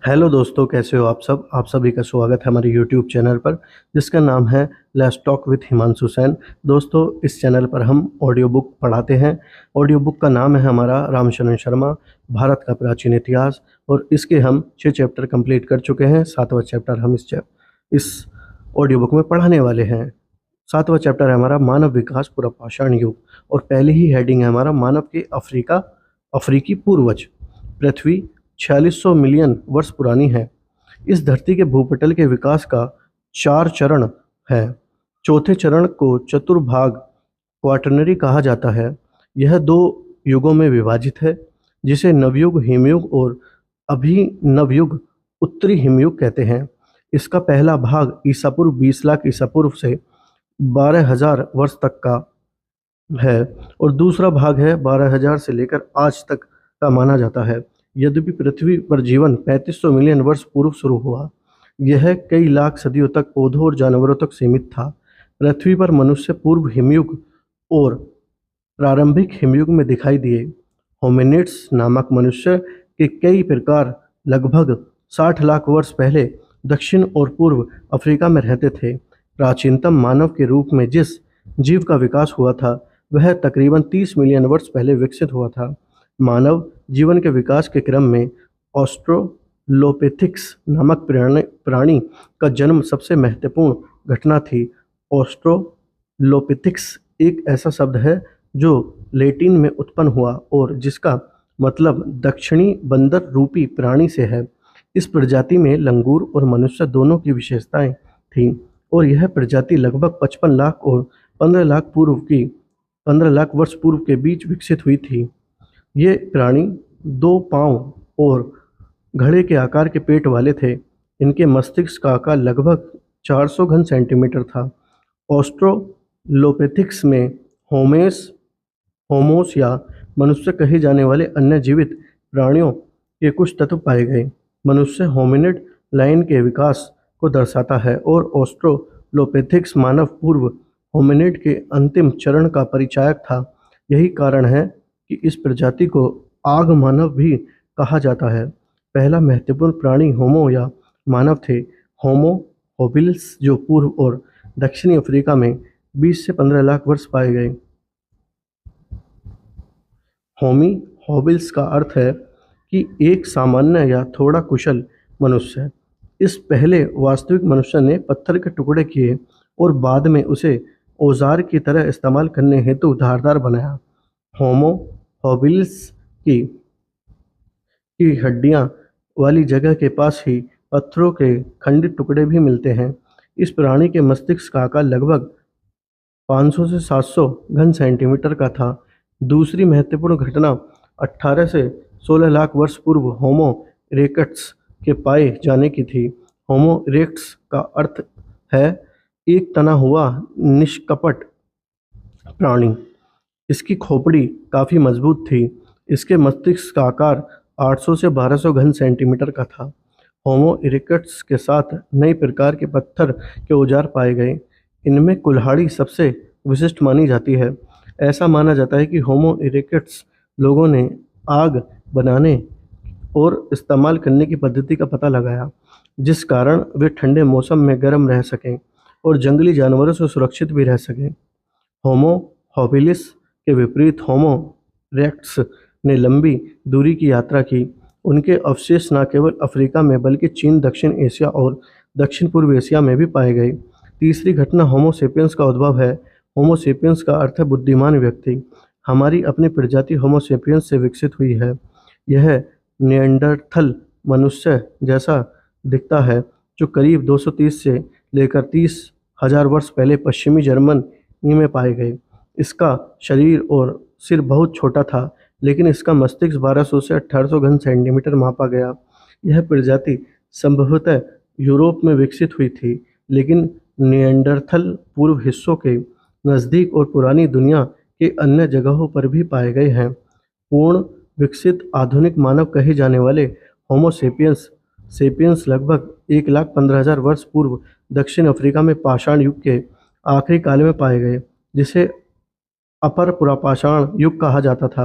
Hello दोस्तों, कैसे हो आप सब। आप सभी का स्वागत है हमारे यूट्यूब चैनल पर, जिसका नाम है let's talk with Himanshu Sain. दोस्तों, इस चैनल पर हम ऑडियो बुक पढ़ाते हैं। ऑडियो बुक का नाम है हमारा रामशरण शर्मा, भारत का प्राचीन इतिहास। और इसके हम 6 चैप्टर कंप्लीट कर चुके हैं। 7वां चैप्टर हम इस ऑडियो बुक में पढ़ाने वाले हैं। 7वां चैप्टर है हमारा मानव विकास पूरा पाषाण युग। और पहली ही हेडिंग है हमारा मानव के अफ्रीकी पूर्वज। पृथ्वी 4600 मिलियन वर्ष पुरानी है। इस धरती के भूपटल के विकास का 4 चरण है। चौथे चरण को चतुर्भाग क्वाटरनरी कहा जाता है। यह 2 युगों में विभाजित है, जिसे नवयुग, हिमयुग और अभिनवयुग, उत्तरी हिमयुग कहते हैं। इसका पहला भाग ईसा पूर्व 20 लाख ईसा पूर्व से 12,000 वर्ष तक का है और दूसरा भाग है 12,000 से लेकर आज तक का माना जाता है। यद्यपि पृथ्वी पर जीवन 3500 मिलियन वर्ष पूर्व शुरू हुआ। यह कई लाख सदियों तक पौधों और जानवरों तक सीमित था। पृथ्वी पर मनुष्य पूर्व हिमयुग और प्रारंभिक हिमयुग में दिखाई दिए। होमिनिड्स नामक मनुष्य के कई प्रकार लगभग 60 लाख वर्ष पहले दक्षिण और पूर्व अफ्रीका में रहते थे। प्राचीनतम मानव के रूप में जिस जीव का विकास हुआ था, वह तकरीबन 30 मिलियन वर्ष पहले विकसित हुआ था। मानव जीवन के विकास के क्रम में ऑस्ट्रोलोपिथिक्स नामक प्राणी का जन्म सबसे महत्वपूर्ण घटना थी। ऑस्ट्रोलोपिथिक्स एक ऐसा शब्द है जो लैटिन में उत्पन्न हुआ और जिसका मतलब दक्षिणी बंदर रूपी प्राणी से है। इस प्रजाति में लंगूर और मनुष्य दोनों की विशेषताएं थीं और यह प्रजाति लगभग 55 लाख और 15 लाख वर्ष पूर्व के बीच विकसित हुई थी। ये प्राणी 2 पांव और घड़े के आकार के पेट वाले थे। इनके मस्तिष्क का आकार लगभग 400 घन सेंटीमीटर था। ऑस्ट्रोलोपिथिक्स में होमोस या मनुष्य कहे जाने वाले अन्य जीवित प्राणियों के कुछ तत्व पाए गए। मनुष्य होमिनिड लाइन के विकास को दर्शाता है और ऑस्ट्रोलोपिथिक्स मानव पूर्व होमिनिड के अंतिम चरण का परिचायक था। यही कारण है कि इस प्रजाति को आग मानव भी कहा जाता है। पहला महत्वपूर्ण प्राणी होमो या मानव थे। होमो होबिलिस जो पूर्व और दक्षिणी अफ्रीका में 20 से 15 लाख वर्ष पाए गए। होमी होबिल्स का अर्थ है कि एक सामान्य या थोड़ा कुशल मनुष्य। इस पहले वास्तविक मनुष्य ने पत्थर के टुकड़े किए और बाद में उसे औजार की तरह इस्तेमाल करने हेतु धारदार बनाया। होमो होबिलिस की हड्डियां वाली जगह के पास ही पत्थरों के खंडित टुकड़े भी मिलते हैं। इस प्राणी के मस्तिष्क का आकार लगभग 500 से 700 घन सेंटीमीटर का था। दूसरी महत्वपूर्ण घटना 18 से 16 लाख वर्ष पूर्व होमो इरेक्टस के पाए जाने की थी। होमो इरेक्टस का अर्थ है एक तना हुआ निष्कपट प्राणी। इसकी खोपड़ी काफ़ी मजबूत थी। इसके मस्तिष्क का आकार 800 से 1200 घन सेंटीमीटर का था। होमो इरेक्टस के साथ नई प्रकार के पत्थर के औजार पाए गए। इनमें कुल्हाड़ी सबसे विशिष्ट मानी जाती है। ऐसा माना जाता है कि होमो इरेक्टस लोगों ने आग बनाने और इस्तेमाल करने की पद्धति का पता लगाया, जिस कारण वे ठंडे मौसम में गर्म रह सकें और जंगली जानवरों से सुरक्षित भी रह सकें। होमो हॉबिलिस के विपरीत होमो इरेक्टस ने लंबी दूरी की यात्रा की। उनके अवशेष न केवल अफ्रीका में बल्कि चीन, दक्षिण एशिया और दक्षिण पूर्व एशिया में भी पाए गए। तीसरी घटना होमो सेपियंस का उद्भव है। होमो सेपियंस का अर्थ है बुद्धिमान व्यक्ति। हमारी अपनी प्रजाति होमो सेपियंस से विकसित हुई है। यह निएंडरथल मनुष्य जैसा दिखता है, जो करीब 230 से लेकर 30,000 वर्ष पहले पश्चिमी जर्मनी में पाए गए। इसका शरीर और सिर बहुत छोटा था, लेकिन इसका मस्तिष्क 1200 से 1800 घन सेंटीमीटर मापा गया। यह प्रजाति संभवतः यूरोप में विकसित हुई थी, लेकिन निएंडरथल पूर्व हिस्सों के नज़दीक और पुरानी दुनिया के अन्य जगहों पर भी पाए गए हैं। पूर्ण विकसित आधुनिक मानव कहे जाने वाले होमो सेपियंस लगभग 1,15,000 वर्ष पूर्व दक्षिण अफ्रीका में पाषाण युग के आखिरी काल में पाए गए, जिसे अपर पुरापाषाण युग कहा जाता था।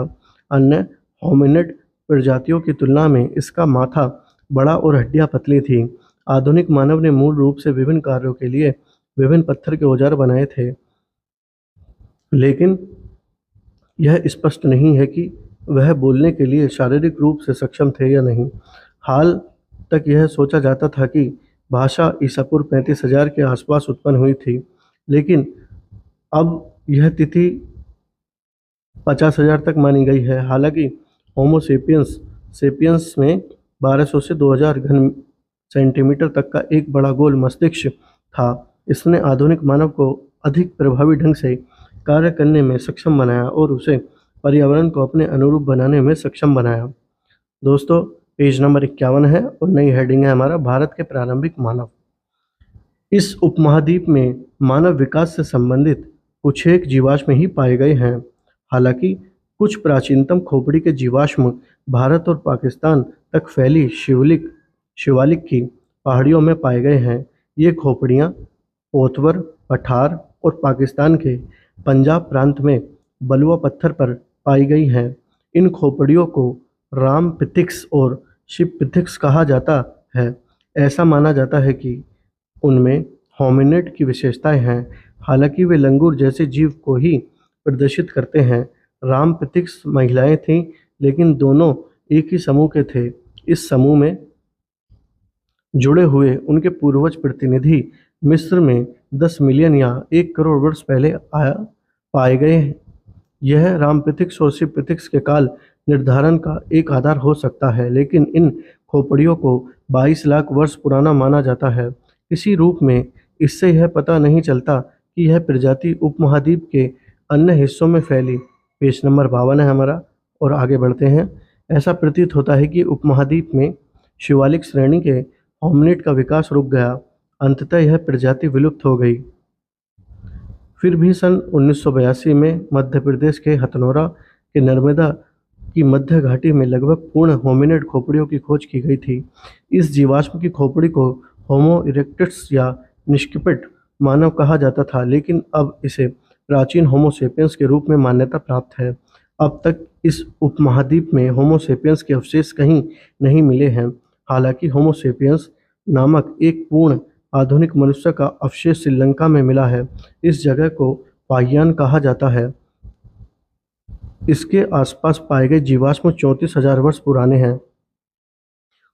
अन्य होमिनिड प्रजातियों की तुलना में इसका माथा बड़ा और हड्डियां पतली थीं। आधुनिक मानव ने मूल रूप से विभिन्न कार्यों के लिए विभिन्न पत्थर के औजार बनाए थे, लेकिन यह स्पष्ट नहीं है कि वह बोलने के लिए शारीरिक रूप से सक्षम थे या नहीं। हाल तक यह सोचा जाता था कि भाषा ईसा पूर्व 35,000 के आसपास उत्पन्न हुई थी, लेकिन अब यह तिथि 50,000 तक मानी गई है। हालांकि होमो सेपियंस में 1200 से 2000 घन सेंटीमीटर तक का एक बड़ा गोल मस्तिष्क था। इसने आधुनिक मानव को अधिक प्रभावी ढंग से कार्य करने में सक्षम बनाया और उसे पर्यावरण को अपने अनुरूप बनाने में सक्षम बनाया। दोस्तों, पेज नंबर 51 है और नई हेडिंग है हमारा भारत के प्रारंभिक मानव। इस उपमहाद्वीप में मानव विकास से संबंधित कुछ एक जीवाश्म ही पाए गए हैं। हालांकि कुछ प्राचीनतम खोपड़ी के जीवाश्म भारत और पाकिस्तान तक फैली शिवालिक की पहाड़ियों में पाए गए हैं। ये खोपड़ियाँ पोतवर, पठार और पाकिस्तान के पंजाब प्रांत में बलुआ पत्थर पर पाई गई हैं। इन खोपड़ियों को राम पिथिक्स और शिव पिथिक्स कहा जाता है। ऐसा माना जाता है कि उनमें होमिनिड की विशेषताएं हैं, हालांकि वे लंगूर जैसे जीव को ही प्रदर्शित करते हैं। राम पिथिक्स महिलाएं थीं, लेकिन दोनों एक ही समूह के थे। इस समूह में जुड़े हुए उनके पूर्वज प्रतिनिधि मिस्र में 10 मिलियन या 1 करोड़ वर्ष पहले पाए गए हैं। यह रामपिथिक्स और शिवपिथिक्स के काल निर्धारण का एक आधार हो सकता है, लेकिन इन खोपड़ियों को 22 लाख वर्ष पुराना माना जाता है। किसी रूप में इससे यह पता नहीं चलता कि यह प्रजाति उपमहाद्वीप के अन्य हिस्सों में फैली। पेज नंबर 52 है हमारा और आगे बढ़ते हैं। ऐसा प्रतीत होता है कि उपमहाद्वीप में शिवालिक श्रेणी के होमिनिड का विकास रुक गया। अंततः यह प्रजाति विलुप्त हो गई। फिर भी सन 1982 में मध्य प्रदेश के हथनोरा के नर्मदा की मध्य घाटी में लगभग पूर्ण होमिनिड खोपड़ियों की खोज की गई थी। इस जीवाश्म की खोपड़ी को होमो इरेक्टस या निष्कपट मानव कहा जाता था, लेकिन अब इसे प्राचीन होमो सेपियंस के रूप में मान्यता प्राप्त है। अब तक इस उपमहाद्वीप में होमो सेपियंस के अवशेष कहीं नहीं मिले हैं। हालांकि होमो सेपियंस नामक एक पूर्ण आधुनिक मनुष्य का अवशेष श्रीलंका में मिला है। इस जगह को पाहियान कहा जाता है। इसके आसपास पाए गए जीवाश्म 34,000 वर्ष पुराने हैं।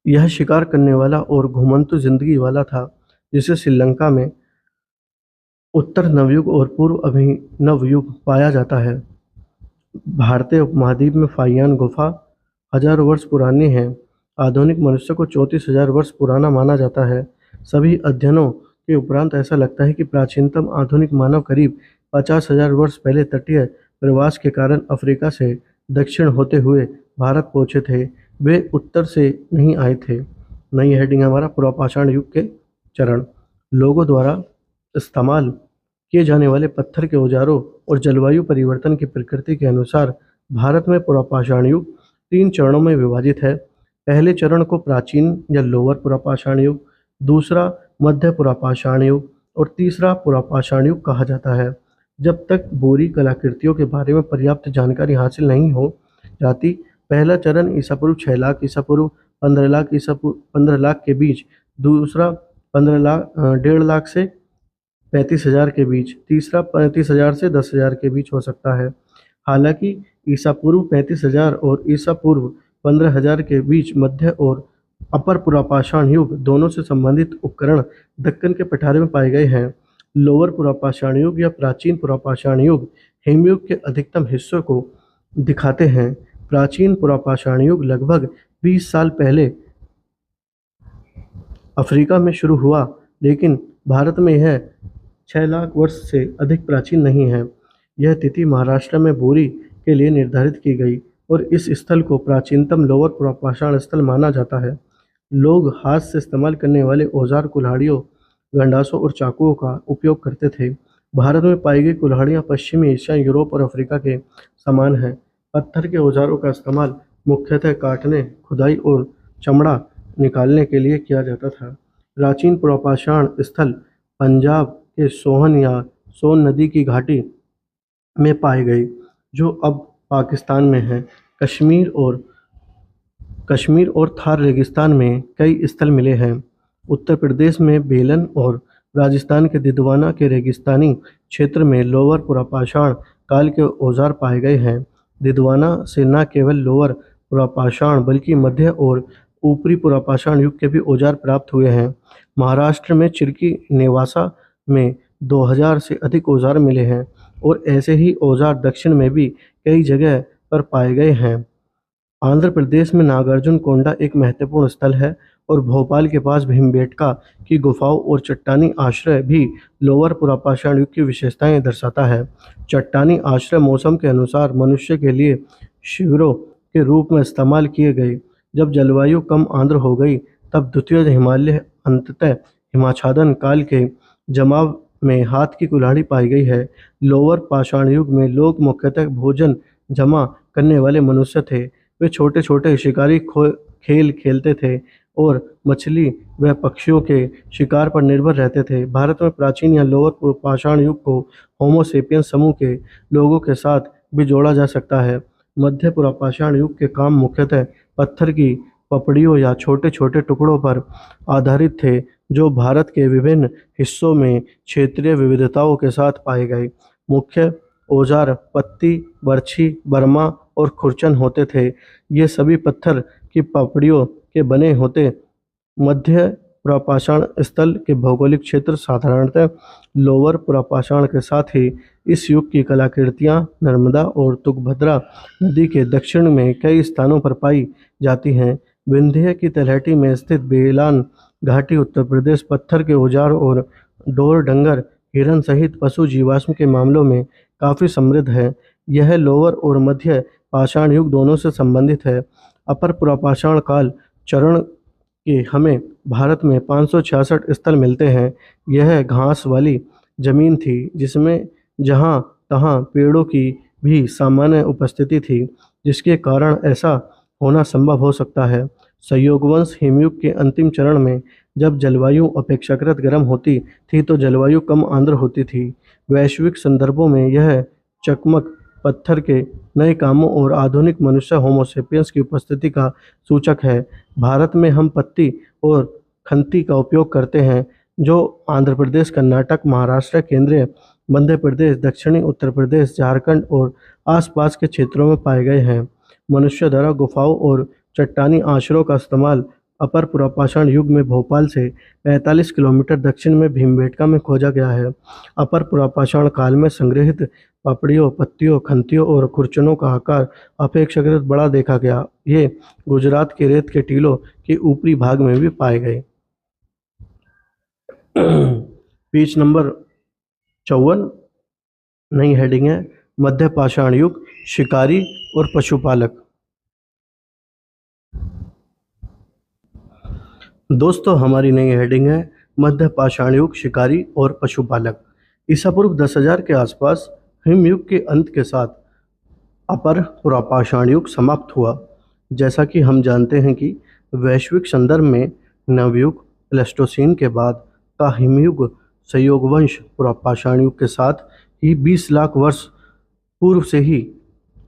यह शिकार करने वाला और घुमंतु जिंदगी वाला था, जिसे श्रीलंका में उत्तर नवयुग और पूर्व अभिनव युग पाया जाता है। भारतीय उपमहाद्वीप में फाहियान गुफा हजारों वर्ष पुरानी है। आधुनिक मनुष्य को 34,000 वर्ष पुराना माना जाता है। सभी अध्ययनों के उपरांत ऐसा लगता है कि प्राचीनतम आधुनिक मानव करीब 50,000 वर्ष पहले तटीय प्रवास के कारण अफ्रीका से दक्षिण होते हुए भारत पहुंचे थे। वे उत्तर से नहीं आए थे। नई हेडिंग हमारा पुरापाषाण युग के चरण। लोगों द्वारा इस्तेमाल किए जाने वाले पत्थर के औजारों और जलवायु परिवर्तन की प्रकृति के अनुसार भारत में पुरापाषाण युग 3 चरणों में विभाजित है। पहले चरण को प्राचीन या लोअर पुरापाषाण युग, दूसरा मध्य पुरापाषाण युग और तीसरा पुरापाषाण युग कहा जाता है। जब तक बोरी कलाकृतियों के बारे में पर्याप्त जानकारी हासिल नहीं हो जाती, पहला चरण ईसा पूर्व 6 लाख ईसा पूर्व 15 लाख के बीच, दूसरा 1.5 लाख से 35,000 के बीच, तीसरा 35,000 से 10,000 के बीच हो सकता है। हालांकि ईसा पूर्व 35,000 और ईसा पूर्व 15,000 के बीच मध्य और अपर पुरापाषाण युग दोनों से संबंधित उपकरण दक्कन के पठारे में पाए गए हैं। लोअर पुरापाषाण युग या प्राचीन पुरापाषाण युग हिमयुग के अधिकतम हिस्सों को दिखाते हैं। प्राचीन पुरापाषाण युग लगभग 20 साल पहले अफ्रीका में शुरू हुआ, लेकिन भारत में यह 6 लाख वर्ष से अधिक प्राचीन नहीं है। यह तिथि महाराष्ट्र में बोरी के लिए निर्धारित की गई और इस स्थल को प्राचीनतम लोअर पुरापाषाण स्थल माना जाता है। लोग हाथ से इस्तेमाल करने वाले औजार कुल्हाड़ियों, गंडासों और चाकुओं का उपयोग करते थे। भारत में पाई गई कुल्हाड़ियाँ पश्चिमी एशिया, यूरोप और अफ्रीका के समान हैं। पत्थर के औजारों का इस्तेमाल मुख्यतः काटने, खुदाई और चमड़ा निकालने के लिए किया जाता था। प्राचीन पुरापाषाण स्थल पंजाब के सोहन या सोन नदी की घाटी में पाए गए, जो अब पाकिस्तान में है। कश्मीर और कश्मीर और थार रेगिस्तान में कई स्थल मिले हैं। उत्तर प्रदेश में बेलन और राजस्थान के दिदवाना के रेगिस्तानी क्षेत्र में लोअर पुरापाषाण काल के औजार पाए गए हैं। दिदवाना से न केवल लोअर पुरापाषाण बल्कि मध्य और ऊपरी पुरापाषाण युग के भी औजार प्राप्त हुए हैं। महाराष्ट्र में चिरकी नेवासा में 2000 से अधिक औजार मिले हैं और ऐसे ही औजार दक्षिण में भी कई जगह पर पाए गए हैं। आंध्र प्रदेश में नागार्जुन कोंडा एक महत्वपूर्ण स्थल है और भोपाल के पास भीमबेटका की गुफाओं और चट्टानी आश्रय भी लोअर पुरापाषाण युग की विशेषताएं दर्शाता है। चट्टानी आश्रय मौसम के अनुसार मनुष्य के लिए शिविरों के रूप में इस्तेमाल किए गए। जब जलवायु कम आर्द्र हो गई तब द्वितीय हिमालय अंततः हिमाच्छादन काल के जमाव में हाथ की कुल्हाड़ी पाई गई है। लोअर पाषाण युग में लोग मुख्यतः भोजन जमा करने वाले मनुष्य थे। वे छोटे छोटे शिकारी खेल खेलते थे और मछली व पक्षियों के शिकार पर निर्भर रहते थे। भारत में प्राचीन या लोअर पाषाण युग को होमो सेपियंस समूह के लोगों के साथ भी जोड़ा जा सकता है। मध्य पुरापाषाण युग के काम मुख्यतः पत्थर की पपड़ियों या छोटे छोटे टुकड़ों पर आधारित थे जो भारत के विभिन्न हिस्सों में क्षेत्रीय विविधताओं के साथ पाए गए। मुख्य औजार पत्ती, बर्छी, बर्मा और खुरचन होते थे। ये सभी पत्थर की पपड़ियों के बने होते। मध्य पुरापाषाण स्थल के भौगोलिक क्षेत्र साधारणतः लोअर पुरापाषाण के साथ ही इस युग की कलाकृतियाँ नर्मदा और तुंगभद्रा नदी के दक्षिण में कई स्थानों पर पाई जाती हैं। विंध्य की तलहटी में स्थित बेलान घाटी उत्तर प्रदेश पत्थर के औजार और ढोर डंगर हिरन सहित पशु जीवाश्म के मामलों में काफ़ी समृद्ध है। यह लोअर और मध्य पाषाण युग दोनों से संबंधित है। अपर पुरापाषाण काल चरण के हमें भारत में 566 स्थल मिलते हैं। यह घास वाली जमीन थी जिसमें जहाँ तहाँ पेड़ों की भी सामान्य उपस्थिति थी, जिसके कारण ऐसा होना संभव हो सकता है। संयोगवंश हिमयुग के अंतिम चरण में जब जलवायु अपेक्षाकृत गर्म होती थी तो जलवायु कम आर्द्र होती थी। वैश्विक संदर्भों में यह चकमक पत्थर के नए कामों और आधुनिक मनुष्य होमो सेपियंस की उपस्थिति का सूचक है। भारत में हम पत्ती और खंती का उपयोग करते हैं जो आंध्र प्रदेश, कर्नाटक, महाराष्ट्र, केंद्रीय मध्य प्रदेश, दक्षिणी उत्तर प्रदेश, झारखंड और आसपास के क्षेत्रों में पाए गए हैं। मनुष्य द्वारा गुफाओं और चट्टानी आश्रयों का इस्तेमाल अपर पुरापाषाण युग में भोपाल से 45 किलोमीटर दक्षिण में भीमबेटका में खोजा गया है। अपर पुरापाषाण काल में संग्रहित पपड़ियों, पत्तियों, खंतियों और खुरचनों का आकार अपेक्षाकृत बड़ा देखा गया। ये गुजरात के रेत के टीलों के ऊपरी भाग में भी पाए गए। पेज नंबर 54 नई हेडिंग है मध्य पाषाण युग शिकारी और पशुपालक। दोस्तों हमारी नई हेडिंग है मध्य पाषाण युग शिकारी और पशुपालक। ईसा पूर्व 10,000 के आसपास हिमयुग के अंत के साथ अपर पुरापाषाण युग समाप्त हुआ। जैसा कि हम जानते हैं कि वैश्विक संदर्भ में नवयुग प्लेस्टोसीन के बाद का हिमयुग संयोगवंश पुरापाषाण युग के साथ ही 20 लाख वर्ष पूर्व से ही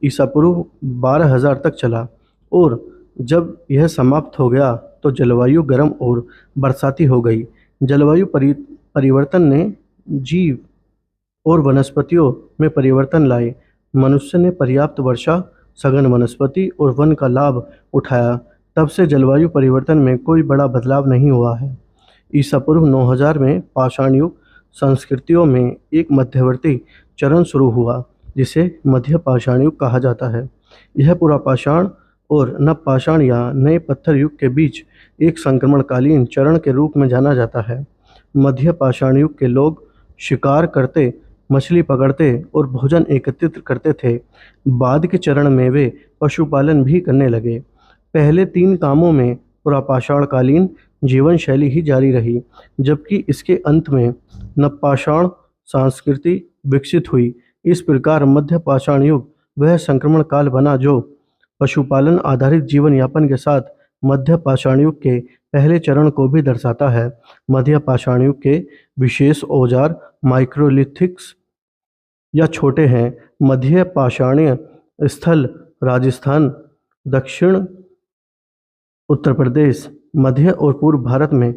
ईसा पूर्व 12,000 तक चला और जब यह समाप्त हो गया तो जलवायु गर्म और बरसाती हो गई। जलवायु परिवर्तन ने जीव और वनस्पतियों में परिवर्तन लाए। मनुष्य ने पर्याप्त वर्षा, सघन वनस्पति और वन का लाभ उठाया। तब से जलवायु परिवर्तन में कोई बड़ा बदलाव नहीं हुआ है। ईसा पूर्व 9000 में पाषाण युग संस्कृतियों में एक मध्यवर्ती चरण शुरू हुआ जिसे मध्य पाषाण युग कहा जाता है। यह पुरापाषाण और नवपाषाण या नए पत्थर युग के बीच एक संक्रमणकालीन चरण के रूप में जाना जाता है। मध्य पाषाण युग के लोग शिकार करते, मछली पकड़ते और भोजन एकत्रित करते थे। बाद के चरण में वे पशुपालन भी करने लगे। पहले 3 कामों में पुरापाषाणकालीन जीवन शैली ही जारी रही, जबकि इसके अंत में नवपाषाण संस्कृति विकसित हुई। इस प्रकार मध्य पाषाण युग वह संक्रमण काल बना जो पशुपालन आधारित जीवन यापन के साथ मध्य पाषाण युग के पहले चरण को भी दर्शाता है। मध्य पाषाण युग के विशेष औजार माइक्रोलिथिक्स या छोटे हैं। मध्य पाषाणीय स्थल राजस्थान, दक्षिण उत्तर प्रदेश, मध्य और पूर्व भारत में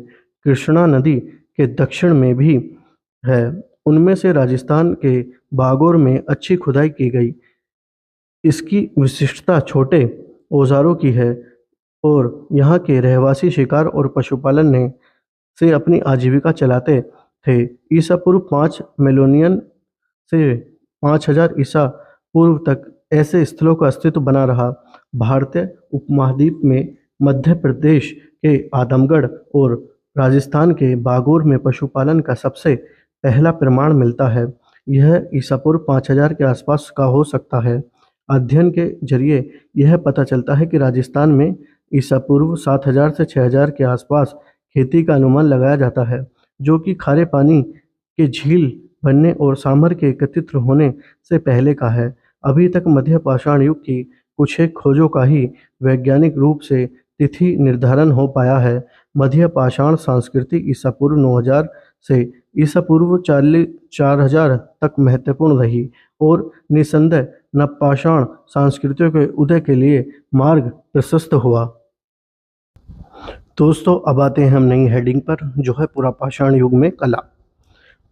कृष्णा नदी के दक्षिण में भी है। उनमें से राजस्थान के बागोर में अच्छी खुदाई की गई। इसकी विशिष्टता छोटे औजारों की है और यहाँ के रहवासी शिकार और पशुपालन ने से अपनी आजीविका चलाते थे। ईसा पूर्व 5 मिलियन से 5000 ईसा पूर्व तक ऐसे स्थलों का अस्तित्व बना रहा। भारतीय उपमहाद्वीप में मध्य प्रदेश के आदमगढ़ और राजस्थान के बागोर में पशुपालन का सबसे पहला प्रमाण मिलता है। यह ईसा पूर्व 5000 के आसपास का हो सकता है। अध्ययन के जरिए यह पता चलता है कि राजस्थान में ईसा पूर्व 7000 से 6000 के आसपास खेती का अनुमान लगाया जाता है, जो कि खारे पानी के झील बनने और सांभर के एकत्रित होने से पहले का है। अभी तक मध्य पाषाण युग की कुछ एक खोजों का ही वैज्ञानिक रूप से तिथि निर्धारण हो पाया है। मध्य पाषाण संस्कृति ईसा पूर्व 9000 से ईसा पूर्व 4000 तक महत्वपूर्ण रही और निसंदेह नवपाषाण संस्कृतियों के उदय के लिए मार्ग प्रशस्त हुआ। दोस्तों, अब आते हैं हम नई हेडिंग पर, जो है पुरापाषाण युग में कला।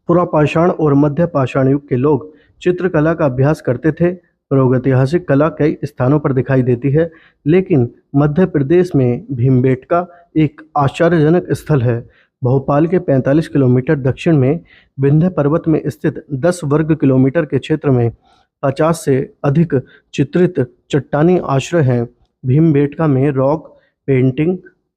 पुरापाषाण और मध्य पाषाण युग के लोग चित्रकला का अभ्यास करते थे। प्रागैतिहासिक कला कई स्थानों पर दिखाई देती है, लेकिन मध्य प्रदेश में भीमबेटका एक आश्चर्यजनक स्थल है। भोपाल के 45 किलोमीटर दक्षिण में विंध्य पर्वत में स्थित 10 वर्ग किलोमीटर के क्षेत्र में 50 से अधिक चित्रित चट्टानी आश्रय हैं। भीमबेटका में रॉक पेंटिंग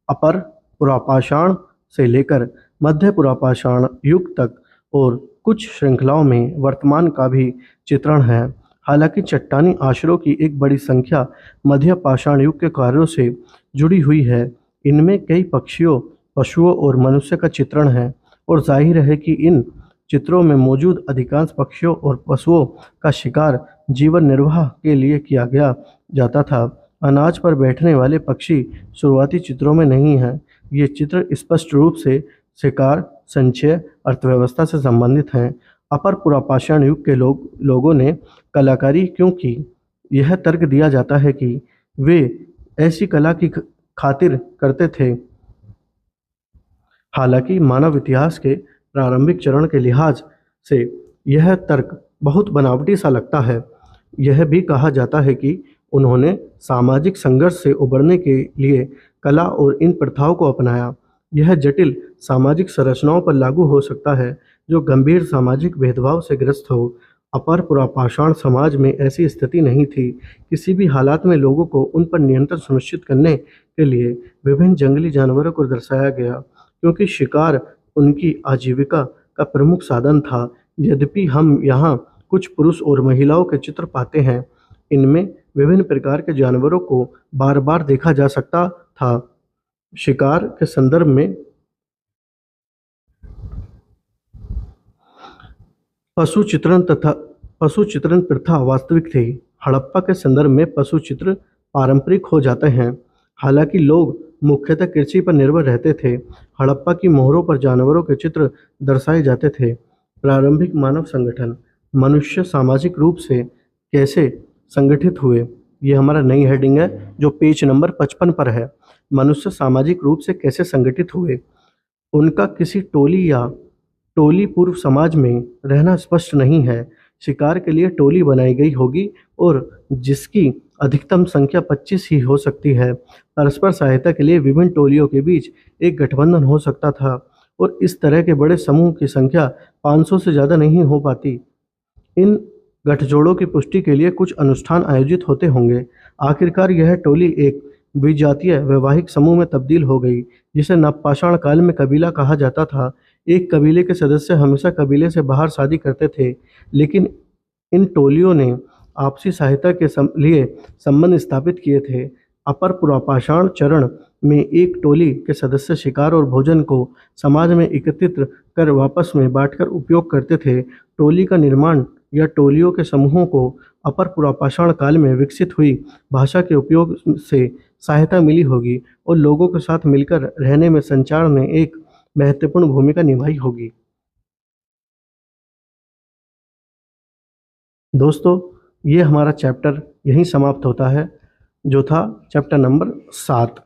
अपर पुरापाषाण से लेकर मध्य पुरापाषाण युग तक और कुछ श्रृंखलाओं में वर्तमान का भी चित्रण है। हालांकि चट्टानी आश्रयों की एक बड़ी संख्या मध्य पाषाण युग के कार्यों से जुड़ी हुई है। इनमें कई पक्षियों, पशुओं और मनुष्य का चित्रण है और जाहिर है कि इन चित्रों में मौजूद अधिकांश पक्षियों और पशुओं का शिकार जीवन निर्वाह के लिए किया गया जाता था। अनाज पर बैठने वाले पक्षी शुरुआती चित्रों में नहीं हैं। ये चित्र स्पष्ट रूप से शिकार, संचय, अर्थव्यवस्था से संबंधित हैं। अपर पुरापाषाण युग के लोगों ने कलाकारी क्यों की? यह तर्क दिया जाता है कि वे ऐसी कला की खातिर करते थे। हालांकि मानव इतिहास के प्रारंभिक चरण के लिहाज से यह तर्क बहुत बनावटी सा लगता है। यह भी कहा जाता है कि उन्होंने सामाजिक संघर्ष से उबरने के लिए कला और इन प्रथाओं को अपनाया। यह जटिल सामाजिक संरचनाओं पर लागू हो सकता है जो गंभीर सामाजिक भेदभाव से ग्रस्त हो। अपर पुरापाषाण समाज में ऐसी स्थिति नहीं थी। किसी भी हालात में लोगों को उन पर नियंत्रण सुनिश्चित करने के लिए विभिन्न जंगली जानवरों को दर्शाया गया, क्योंकि शिकार उनकी आजीविका का प्रमुख साधन था। यद्यपि हम यहाँ कुछ पुरुष और महिलाओं के चित्र पाते हैं, इनमें विभिन्न प्रकार के जानवरों को बार बार देखा जा सकता था। शिकार के संदर्भ में पशु चित्रण प्रथा वास्तविक थी। हड़प्पा के संदर्भ में पशु चित्र पारंपरिक हो जाते हैं। हालांकि लोग मुख्यतः कृषि पर निर्भर रहते थे। हड़प्पा की मोहरों पर जानवरों के चित्र दर्शाए जाते थे। प्रारंभिक मानव संगठन, मनुष्य सामाजिक रूप से कैसे संगठित हुए? ये हमारा नई हेडिंग है, जो पेज नंबर 55 पर है। मनुष्य सामाजिक रूप से कैसे संगठित हुए? उनका किसी टोली या टोली पूर्व समाज में रहना स्पष्ट नहीं है। शिकार के लिए टोली बनाई गई होगी और जिसकी अधिकतम संख्या 25 ही हो सकती है। परस्पर सहायता के लिए विभिन्न टोलियों के बीच एक गठबंधन हो सकता था और इस तरह के बड़े समूह की संख्या 500 से ज़्यादा नहीं हो पाती। इन गठजोड़ों की पुष्टि के लिए कुछ अनुष्ठान आयोजित होते होंगे। आखिरकार यह टोली एक विजातीय वैवाहिक समूह में तब्दील हो गई, जिसे नवपाषाण काल में कबीला कहा जाता था। एक कबीले के सदस्य हमेशा कबीले से बाहर शादी करते थे, लेकिन इन टोलियों ने आपसी सहायता के लिए संबंध स्थापित किए थे। अपर पुरापाषाण चरण में एक टोली के सदस्य शिकार और भोजन को समाज में एकत्रित कर वापस में बांटकर उपयोग करते थे। टोली का निर्माण या टोलियों के समूहों को अपर पुरापाषाण काल में विकसित हुई भाषा के उपयोग से सहायता मिली होगी और लोगों के साथ मिलकर रहने में संचार ने एक महत्वपूर्ण भूमिका निभाई होगी। दोस्तों, ये हमारा चैप्टर यहीं समाप्त होता है, जो था चैप्टर नंबर 7।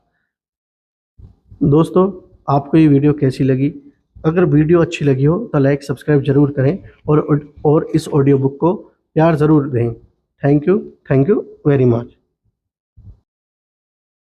दोस्तों, आपको ये वीडियो कैसी लगी? अगर वीडियो अच्छी लगी हो तो लाइक सब्सक्राइब ज़रूर करें और इस ऑडियो बुक को प्यार ज़रूर दें। Thank you very much.